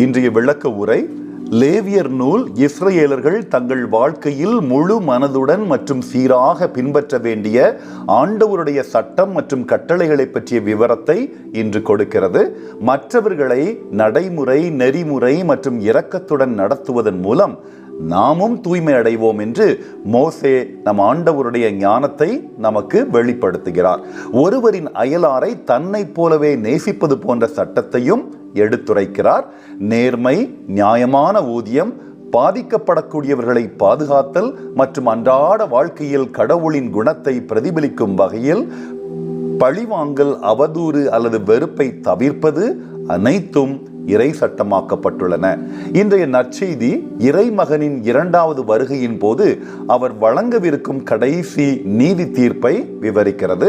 இன்றைய விளக்க உரை லேவியர் நூல் இஸ்ரவேலர்கள் தங்கள் வாழ்க்கையில் முழு மனதுடன் மற்றும் சீராக பின்பற்ற வேண்டிய ஆண்டவருடைய சட்டம் மற்றும் கட்டளைகளை பற்றிய விவரத்தை இன்று கொடுக்கிறது. மற்றவர்களை நடைமுறை, நெறிமுறை மற்றும் இரக்கத்துடன் நடத்துவதன் மூலம் நாமும் தூய்மை அடைவோம் என்று மோசே நம் ஆண்டவருடைய ஞானத்தை நமக்கு வெளிப்படுத்துகிறார். ஒருவரின் அயலாரை தன்னை போலவே நேசிப்பது போன்ற சட்டத்தையும் எடுத்துரைக்கிறார். நேர்மை, நியாயமான ஊதியம், பாதிக்கப்படக்கூடியவர்களை பாதுகாத்தல் மற்றும் அன்றாட வாழ்க்கையில் கடவுளின் குணத்தை பிரதிபலிக்கும் வகையில் பழிவாங்கல், அவதூறு அல்லது வெறுப்பை தவிர்ப்பது அனைத்தும் இறை சட்டமாக்கப்பட்டுள்ளன. இன்றைய நற்செய்தி இறைமகனின் 2வது வருகையின் போது அவர் வழங்கவிருக்கும் கடைசி நீதி தீர்ப்பை விவரிக்கிறது.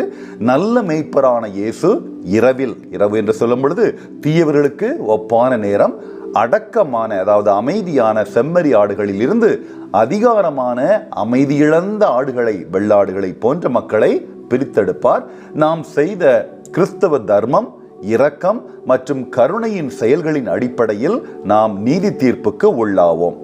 நல்ல மேய்ப்பரான இயேசு இரவு என்று சொல்லும் பொழுது தீயவர்களுக்கு ஒப்பான நேரம், அடக்கமான அதாவது அமைதியான செம்மறி ஆடுகளில் இருந்து அதிகாரமான அமைதியிழந்த ஆடுகளை, வெள்ளாடுகளை போன்ற மக்களை பிரித்தெடுப்பார். நாம் செய்த கிறிஸ்தவ தர்மம், இரக்கம் மற்றும் கருணையின் செயல்களின் அடிப்படையில் நாம் நீதி தீர்ப்புக்கு உள்ளாவோம்.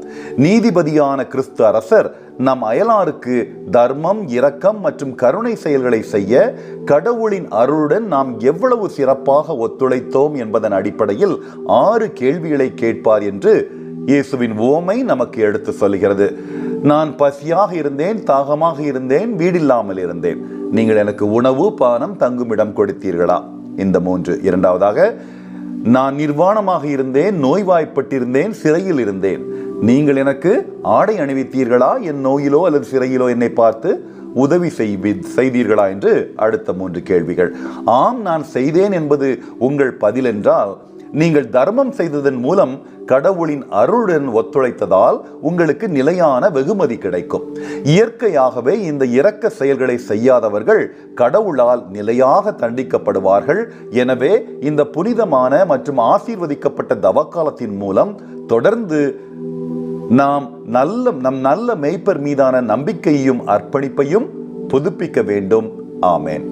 நீதிபதியான கிறிஸ்து அரசர் நம் அயலாருக்கு தர்மம், இரக்கம் மற்றும் கருணை செயல்களை செய்ய கடவுளின் அருளுடன் நாம் எவ்வளவு சிறப்பாக ஒத்துழைத்தோம் என்பதன் அடிப்படையில் 6 கேள்விகளை கேட்பார் என்று இயேசுவின் உவமை நமக்கு எடுத்து சொல்கிறது. நான் பசியாக இருந்தேன், தாகமாக இருந்தேன், வீடில்லாமல் இருந்தேன். நீங்கள் எனக்கு உணவு, பானம், தங்குமிடம் கொடுத்தீர்களா? இந்த 3. இரண்டாவதாக, நான் நிர்வாணமாக இருந்தேன், நோய்வாய்ப்பட்டிருந்தேன், சிறையில் இருந்தேன். நீங்கள் எனக்கு ஆடை அணிவித்தீர்களா? என் நோயிலோ அல்லது சிறையிலோ என்னை பார்த்து உதவி செய்தீர்களா என்று அடுத்த 3 கேள்விகள். ஆம், நான் செய்தேன் என்பது உங்கள் பதில் என்றால், நீங்கள் தர்மம் செய்ததன் மூலம் கடவுளின் அருளுடன் ஒத்துழைத்ததால் உங்களுக்கு நிலையான வெகுமதி கிடைக்கும். இயற்கையாகவே இந்த இரக்க செயல்களை செய்யாதவர்கள் கடவுளால் நிலையாக தண்டிக்கப்படுவார்கள். எனவே இந்த புனிதமான மற்றும் ஆசீர்வதிக்கப்பட்ட தவக்காலத்தின் மூலம் தொடர்ந்து நம் நல்ல மேய்ப்பர் மீதான நம்பிக்கையையும் அர்ப்பணிப்பையும் புதுப்பிக்க வேண்டும். ஆமேன்.